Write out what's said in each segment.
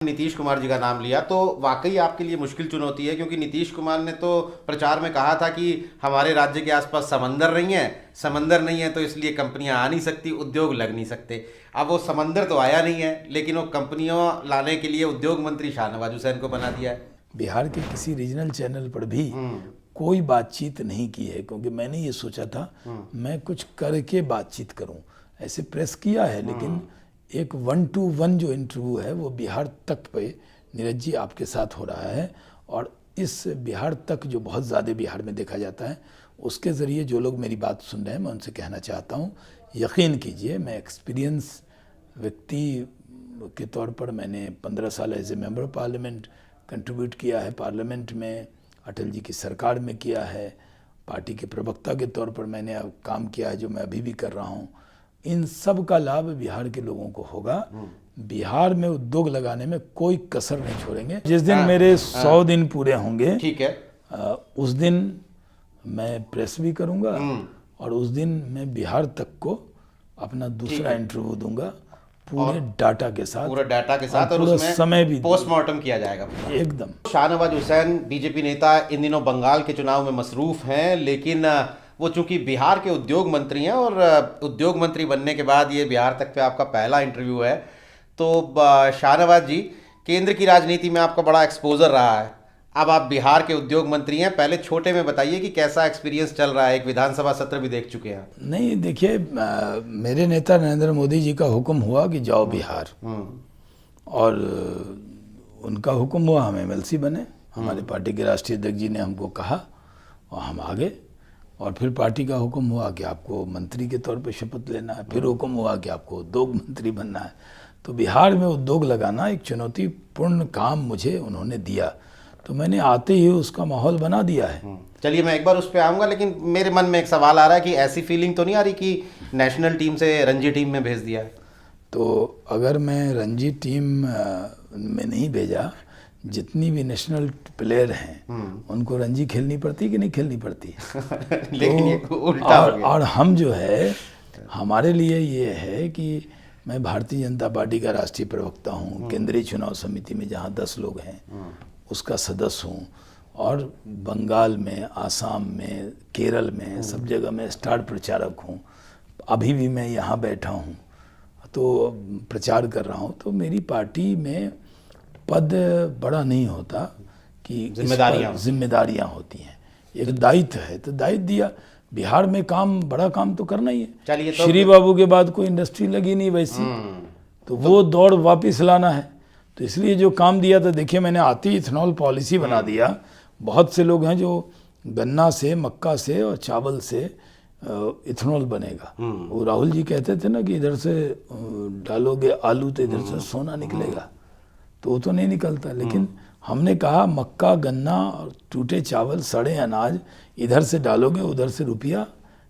नीतीश कुमार जी का नाम लिया तो वाकई आपके लिए मुश्किल चुनौती है, क्योंकि नीतीश कुमार ने तो प्रचार में कहा था कि हमारे राज्य के आसपास समंदर नहीं है तो इसलिए कंपनियां आ नहीं सकती, उद्योग लग नहीं सकते। अब वो समंदर तो आया नहीं है, लेकिन वो कंपनियों लाने के लिए उद्योग मंत्री शाहनवाज हुसैन को बना दिया है। बिहार के किसी रीजनल चैनल पर भी कोई बातचीत नहीं की है, क्योंकि मैंने ये सोचा था मैं कुछ करके बातचीत करूं। ऐसे प्रेस किया है, लेकिन एक 1-to-1 जो इंटरव्यू है वो बिहार तक पे नीरज जी आपके साथ हो रहा है। और इस बिहार तक जो बहुत ज़्यादा बिहार में देखा जाता है, उसके ज़रिए जो लोग मेरी बात सुन रहे हैं मैं उनसे कहना चाहता हूँ, यकीन कीजिए मैं एक्सपीरियंस व्यक्ति के तौर पर मैंने 15 साल as a member of parliament contribute किया है पार्लियामेंट में, अटल जी की सरकार में किया है, पार्टी के प्रवक्ता के तौर पर मैंने अब काम किया है जो मैं अभी भी कर रहा हूँ। इन सब का लाभ बिहार के लोगों को होगा। बिहार में उद्योग लगाने में कोई कसर नहीं छोड़ेंगे। जिस दिन मेरे 100 दिन पूरे होंगे, ठीक है, उस दिन मैं प्रेस भी करूँगा और उस दिन मैं बिहार तक को अपना दूसरा इंटरव्यू दूंगा पूरे डाटा के साथ, और उसमें समय भी पोस्टमार्टम किया जाएगा एकदम। शाहनवाज हुसैन बीजेपी नेता इन दिनों बंगाल के चुनाव में मसरूफ हैं, लेकिन वो चूंकि बिहार के उद्योग मंत्री हैं और उद्योग मंत्री बनने के बाद ये बिहार तक पे आपका पहला इंटरव्यू है, तो शाहनवाज जी, केंद्र की राजनीति में आपका बड़ा एक्सपोजर रहा है, अब आप बिहार के उद्योग मंत्री हैं, पहले छोटे में बताइए कि कैसा एक्सपीरियंस चल रहा है, एक विधानसभा सत्र भी देख चुके हैं। नहीं देखिए, मेरे नेता नरेंद्र मोदी जी का हुक्म हुआ कि जाओ बिहार, और उनका हुक्म हुआ हम एमएलसी बने। हमारे पार्टी के राष्ट्रीय अध्यक्ष जी ने हमको कहा और हम आ गए, और फिर पार्टी का हुक्म हुआ कि आपको मंत्री के तौर पे शपथ लेना है, फिर हुक्म हुआ कि आपको उद्योग मंत्री बनना है। तो बिहार में उद्योग लगाना एक चुनौतीपूर्ण काम मुझे उन्होंने दिया, तो मैंने आते ही उसका माहौल बना दिया है। चलिए मैं एक बार उस पर आऊँगा, लेकिन मेरे मन में एक सवाल आ रहा है कि ऐसी फीलिंग तो नहीं आ रही कि नेशनल टीम से रणजी टीम में भेज दिया है? तो अगर मैं रणजी टीम में नहीं भेजा, जितनी भी नेशनल प्लेयर हैं उनको रणजी खेलनी पड़ती कि नहीं खेलनी पड़ती? लेकिन ये उल्टा हो गया। और हम जो है, हमारे लिए ये है कि मैं भारतीय जनता पार्टी का राष्ट्रीय प्रवक्ता हूँ, केंद्रीय चुनाव समिति में जहाँ 10 लोग हैं उसका सदस्य हूँ, और बंगाल में, आसाम में, केरल में सब जगह मैं स्टार प्रचारक हूँ। अभी भी मैं यहाँ बैठा हूँ तो प्रचार कर रहा हूँ। तो मेरी पार्टी में पद बड़ा नहीं होता कि जिम्मेदारियाँ होती हैं, एक दायित्व है, तो दायित्व दिया। बिहार में बड़ा काम तो करना ही है। चलिए, तो श्री बाबू के बाद कोई इंडस्ट्री लगी नहीं वैसी, तो वो दौड़ वापस लाना है, तो इसलिए जो काम दिया था, देखिए मैंने आती इथेनॉल पॉलिसी बना दिया। बहुत से लोग हैं जो गन्ना से, मक्का से और चावल से इथेनॉल बनेगा। वो राहुल जी कहते थे ना कि इधर से डालोगे आलू तो इधर से सोना निकलेगा, तो वो तो नहीं निकलता। लेकिन हमने कहा मक्का, गन्ना और टूटे चावल, सड़े अनाज इधर से डालोगे उधर से रुपया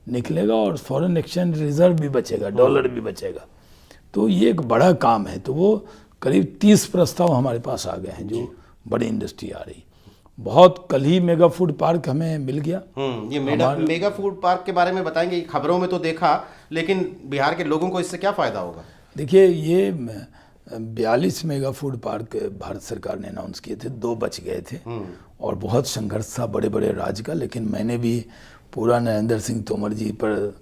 निकलेगा, और फॉरेन एक्सचेंज रिजर्व भी बचेगा, डॉलर भी बचेगा। तो ये एक बड़ा काम है। तो वो करीब 30 प्रस्ताव हमारे पास आ गए हैं जो बड़ी इंडस्ट्री आ रही। बहुत कल ही मेगा फूड पार्क हमें मिल गया। ये मेगा फूड पार्क के बारे में बताएंगे? खबरों में तो देखा, लेकिन बिहार के लोगों को इससे क्या फ़ायदा होगा? देखिए, ये 42 मेगा फूड पार्क भारत सरकार ने अनाउंस किए थे, 2 बच गए थे, और बहुत संघर्ष था बड़े बड़े राज्य का। लेकिन मैंने भी पूरा नरेंद्र सिंह तोमर जी पर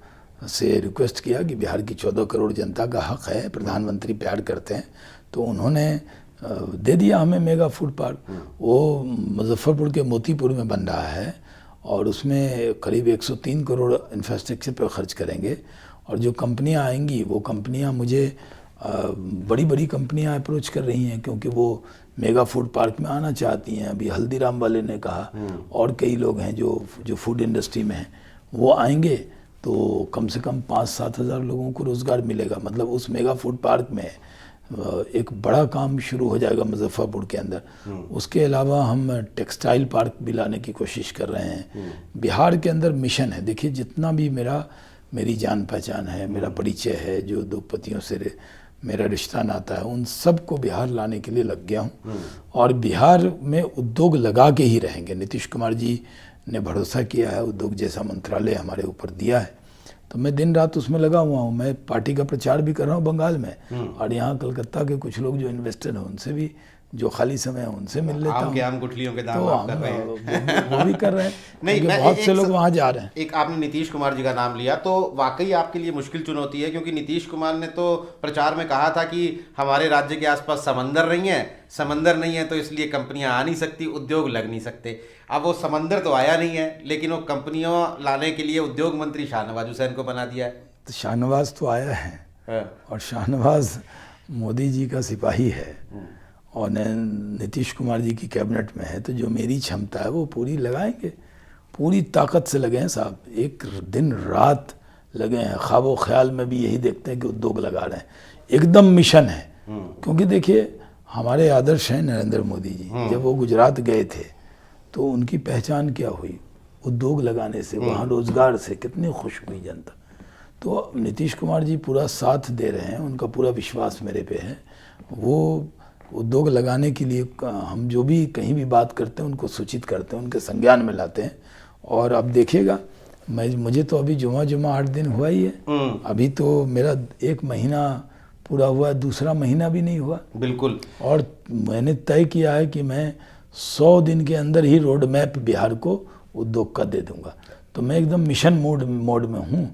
से रिक्वेस्ट किया कि बिहार की 14 करोड़ जनता का हक है, प्रधानमंत्री प्यार करते हैं, तो उन्होंने दे दिया हमें मेगा फूड पार्क। वो मुजफ्फरपुर के मोतीपुर में बन रहा है, और उसमें करीब 103 करोड़ इंफ्रास्ट्रक्चर पर खर्च करेंगे। और जो कंपनियां आएंगी, वो कंपनियां मुझे बड़ी बड़ी कंपनियां अप्रोच कर रही हैं, क्योंकि वो मेगा फूड पार्क में आना चाहती हैं। अभी हल्दीराम वाले ने कहा, और कई लोग हैं जो फूड इंडस्ट्री में हैं, वो आएंगे तो कम से कम 5-7 हज़ार लोगों को रोज़गार मिलेगा। मतलब उस मेगा फूड पार्क में एक बड़ा काम शुरू हो जाएगा मुजफ्फरपुर के अंदर। उसके अलावा हम टेक्सटाइल पार्क भी लाने की कोशिश कर रहे हैं। बिहार के अंदर मिशन है। देखिए, जितना भी मेरी जान पहचान है, मेरा परिचय है, जो उद्योगपतियों से मेरा रिश्ता नाता है, उन सबको बिहार लाने के लिए लग गया हूँ, और बिहार में उद्योग लगा के ही रहेंगे। नीतीश कुमार जी ने भरोसा किया है, उद्योग जैसा मंत्रालय हमारे ऊपर दिया है, तो मैं दिन रात उसमें लगा हुआ हूँ। मैं पार्टी का प्रचार भी कर रहा हूँ बंगाल में, और यहाँ कलकत्ता के कुछ लोग जो इन्वेस्टर हैं उनसे भी जो खाली समय है उनसे मिल लेता आम हूँ। के आम गुठलियों के दाम तो आप हम कर रहे हैं। वो भी कर रहे हैं नहीं, क्योंकि मैं बहुत एक से लोग वहाँ जा रहे हैं। एक आपने नीतीश कुमार जी का नाम लिया तो वाकई आपके लिए मुश्किल चुनौती है, क्योंकि नीतीश कुमार ने तो प्रचार में कहा था कि हमारे राज्य के आसपास समंदर नहीं है, समंदर नहीं है तो इसलिए कंपनियां आ नहीं सकती, उद्योग लग नहीं सकते। अब वो समंदर तो आया नहीं है, लेकिन वो कंपनियों लाने के लिए उद्योग मंत्री शाहनवाज हुसैन को बना दिया है। तो शाहनवाज तो आया है हाँ। और शाहनवाज मोदी जी का सिपाही है और नीतीश कुमार जी की कैबिनेट में है, तो जो मेरी क्षमता है वो पूरी लगाएंगे, पूरी ताकत से लगे हैं साहब, एक दिन रात लगे हैं, ख्वाबो ख्याल में भी यही देखते हैं कि उद्योग लगा रहे हैं, एकदम मिशन है। क्योंकि देखिए हमारे आदर्श हैं नरेंद्र मोदी जी, जब वो गुजरात गए थे तो उनकी पहचान क्या हुई, उद्योग लगाने से, वहाँ रोजगार से कितनी खुश हुई जनता। तो नीतीश कुमार जी पूरा साथ दे रहे हैं, उनका पूरा विश्वास मेरे पे है। वो उद्योग लगाने के लिए हम जो भी कहीं भी बात करते हैं उनको सूचित करते हैं, उनके संज्ञान में लाते हैं। और अब देखिएगा, मुझे तो अभी जुमा 8 दिन हुआ ही है, अभी तो मेरा 1 महीना पूरा हुआ, दूसरा महीना भी नहीं हुआ। बिल्कुल। और मैंने तय किया है कि मैं 100 दिन के अंदर ही रोड मैप बिहार को उद्योग का दे दूंगा। तो मैं एकदम मिशन मोड में हूँ।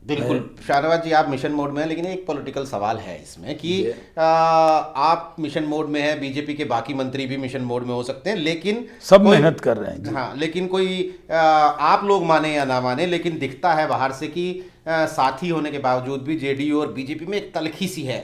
बिल्कुल शाहनवाज जी, आप मिशन मोड में हैं, लेकिन एक पॉलिटिकल सवाल है इसमें कि आप मिशन मोड में हैं, बीजेपी के बाकी मंत्री भी मिशन मोड में हो सकते हैं, लेकिन सब मेहनत कर रहे हैं जी। हाँ, लेकिन कोई आप लोग माने या ना माने, लेकिन दिखता है बाहर से कि साथी होने के बावजूद भी जेडीयू और बीजेपी में एक तलखी सी है।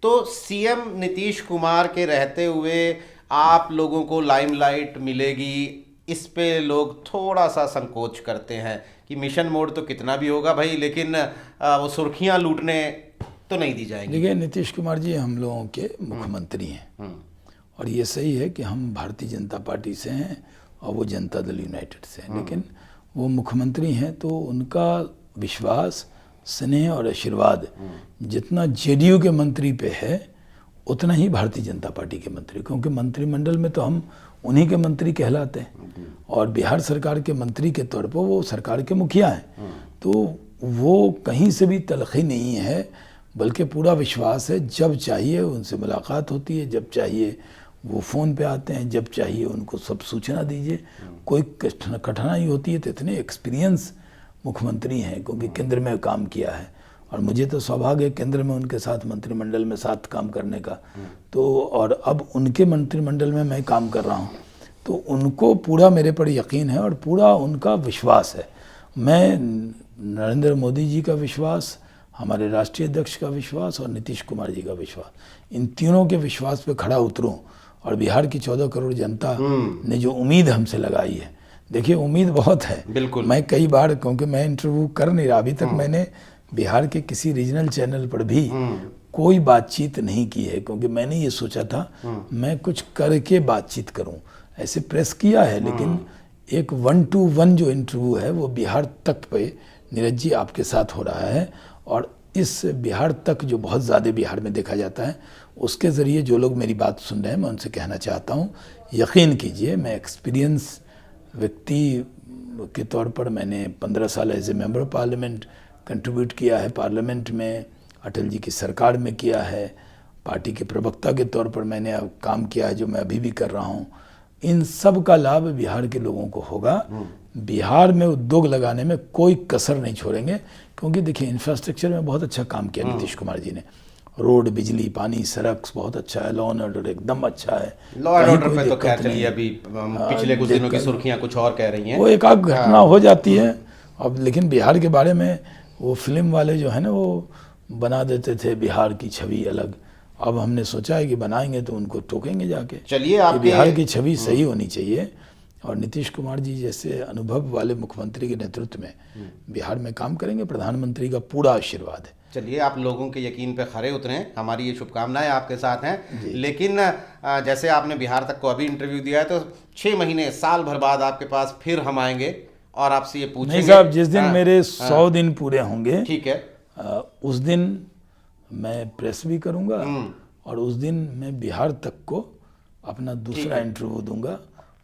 तो सीएम नीतीश कुमार के रहते हुए आप लोगों को लाइमलाइट मिलेगी, इस पे लोग थोड़ा सा संकोच करते हैं कि मिशन मोड तो कितना भी होगा भाई, लेकिन वो सुर्खियां लूटने तो नहीं दी जाएंगी। देखिए नीतीश कुमार जी हम लोगों के मुख्यमंत्री हैं और ये सही है कि हम भारतीय जनता पार्टी से हैं और वो जनता दल यूनाइटेड से हैं, लेकिन वो मुख्यमंत्री हैं तो उनका विश्वास, स्नेह और आशीर्वाद जितना जेडीयू के मंत्री पे है उतना ही भारतीय जनता पार्टी के मंत्री, क्योंकि मंत्रिमंडल में तो हम उन्हीं के मंत्री कहलाते हैं और बिहार सरकार के मंत्री के तौर पर वो सरकार के मुखिया हैं। तो वो कहीं से भी तलखी नहीं है, बल्कि पूरा विश्वास है। जब चाहिए उनसे मुलाकात होती है, जब चाहिए वो फ़ोन पे आते हैं, जब चाहिए उनको सब सूचना दीजिए। कोई कठिनाई होती है तो इतने एक्सपीरियंस मुख्यमंत्री हैं, क्योंकि केंद्र में काम किया है और मुझे तो सौभाग्य है केंद्र में उनके साथ मंत्रिमंडल में साथ काम करने का। तो और अब उनके मंत्रिमंडल में मैं काम कर रहा हूँ, तो उनको पूरा मेरे पर यकीन है और पूरा उनका विश्वास है। मैं नरेंद्र मोदी जी का विश्वास, हमारे राष्ट्रीय अध्यक्ष का विश्वास और नीतीश कुमार जी का विश्वास, इन तीनों के विश्वास पे खड़ा उतरूं और बिहार की 14 करोड़ जनता ने जो उम्मीद हमसे लगाई है, देखिए उम्मीद बहुत है। बिल्कुल। मैं कई बार, क्योंकि मैं इंटरव्यू कर नहीं रहा अभी तक, मैंने बिहार के किसी रीजनल चैनल पर भी कोई बातचीत नहीं की है, क्योंकि मैंने ये सोचा था मैं कुछ करके बातचीत करूं। ऐसे प्रेस किया है, लेकिन एक 1-to-1 जो इंटरव्यू है वो बिहार तक पे नीरज जी आपके साथ हो रहा है। और इस बिहार तक जो बहुत ज़्यादा बिहार में देखा जाता है, उसके ज़रिए जो लोग मेरी बात सुन रहे हैं, मैं उनसे कहना चाहता हूँ, यकीन कीजिए मैं एक्सपीरियंस व्यक्ति के तौर पर मैंने 15 साल as a member of parliament contribute किया है, पार्लियामेंट में अटल जी की सरकार में किया है, पार्टी के प्रवक्ता के तौर पर मैंने अब काम किया है जो मैं अभी भी कर रहा हूँ। इन सब का लाभ बिहार के लोगों को होगा। बिहार में उद्योग लगाने में कोई कसर नहीं छोड़ेंगे, क्योंकि देखिए इंफ्रास्ट्रक्चर में बहुत अच्छा काम किया नीतीश कुमार जी ने। रोड, बिजली, पानी, सड़क बहुत अच्छा है, लॉ एंड ऑर्डर एकदम अच्छा है। लॉ एंड ऑर्डर पे तो खैर चलिए, अभी पिछले कुछ दिनों की सुर्खियां कुछ और कह रही हैं, वो एक आध घटना हो जाती है अब, लेकिन बिहार के बारे में वो फिल्म वाले जो है ना वो बना देते थे बिहार की छवि अलग। अब हमने सोचा है कि बनाएंगे तो उनको टोकेंगे जाके। चलिए, आप बिहार की छवि सही होनी चाहिए और नीतीश कुमार जी जैसे अनुभव वाले मुख्यमंत्री के नेतृत्व में बिहार में काम करेंगे। प्रधानमंत्री का पूरा आशीर्वाद है। चलिए, आप लोगों के यकीन पे खरे उतरें, हमारी ये शुभकामनाएं आपके साथ हैं। लेकिन जैसे आपने बिहार तक को अभी इंटरव्यू दिया है, तो 6 महीने, साल भर बाद आपके पास फिर हम आएंगे और आपसे ये पूछेंगे। नहीं साहब, जिस दिन मेरे 100 दिन पूरे होंगे, ठीक है, उस दिन मैं प्रेस भी करूंगा और उस दिन मैं बिहार तक को अपना दूसरा इंटरव्यू दूंगा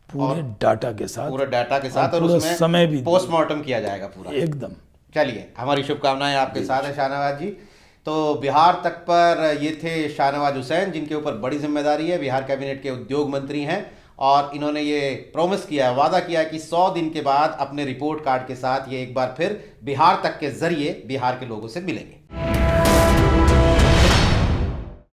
पूरे डाटा के साथ, पूरा डाटा के साथ, और उसमें समय भी पोस्टमार्टम किया जाएगा पूरा एकदम। चलिए, हमारी शुभकामनाएं आपके साथ है शाहनवाज जी। तो बिहार तक पर ये थे शाहनवाज हुसैन, जिनके ऊपर बड़ी जिम्मेदारी है, बिहार कैबिनेट के उद्योग मंत्री हैं, और इन्होंने ये प्रॉमिस किया है, वादा किया है कि 100 दिन के बाद अपने रिपोर्ट कार्ड के साथ ये एक बार फिर बिहार तक के जरिए बिहार के लोगों से मिलेंगे।